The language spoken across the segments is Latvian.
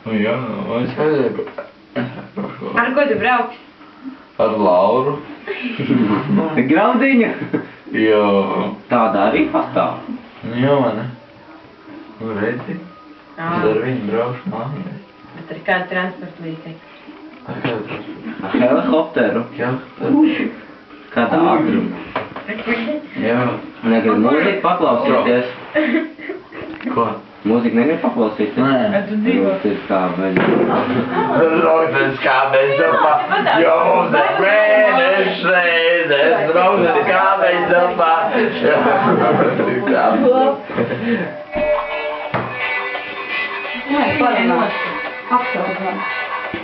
Jā, es nezinu. Ar ko tu brauks? Ar Lauru. Graudiņa? Jā. Tāda arī pastāv. Jā, ne? Nu, redzi? Es ar viņu braukšu mājās. Bet ar kādu transportu līdzekli? Ar kādu transportu? Ar helikopteru. Kādā ātrumā. Jā. Negribu mūziku paklausīties. Ko? Mūziku negribu paklausīties. Nē. Tu dzīvo? Tas kā veļ. Rodas kā bezdarbā, jo mums ir mēneša reizes. Rodas kā bezdarbā.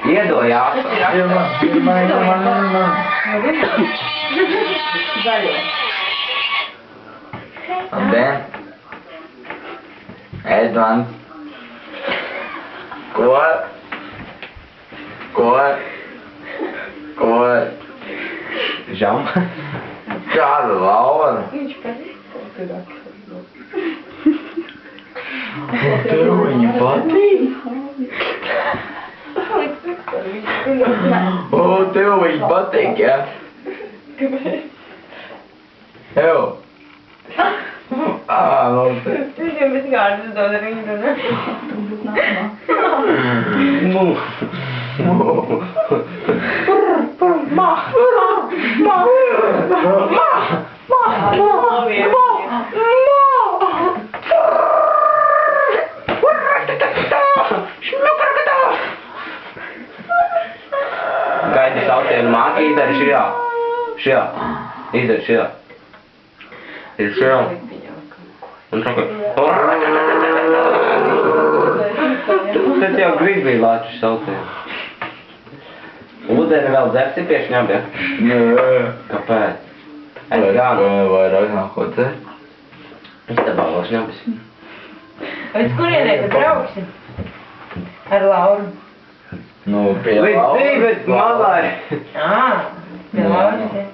Iedojās. Zaļo. Labdien! Edvans! Ko? Žam. Kāda Laura? Viņš patīk. Tev viņa patīk? O, tev viņa patīk, jā? Kāpēc? Ew! Labi. Viņš jau bez kārtas dod ar viņu runā. Gaidi saucienu māki, izdari šajā. Šajā. Izdari šajā. Ir šajā. Un saka, tas jau gribi lāču saucienu. Ūdeni vēl dzersi pie šņabja? Nē. Kāpēc? Es gan. Vairāk nav ko te? Istabā vēl šņabis. Līdz kurienai tu brauksi? Ar Lauru. Nu, pie Līdz Lauras. dzīves malai. Pie Lauras, ja.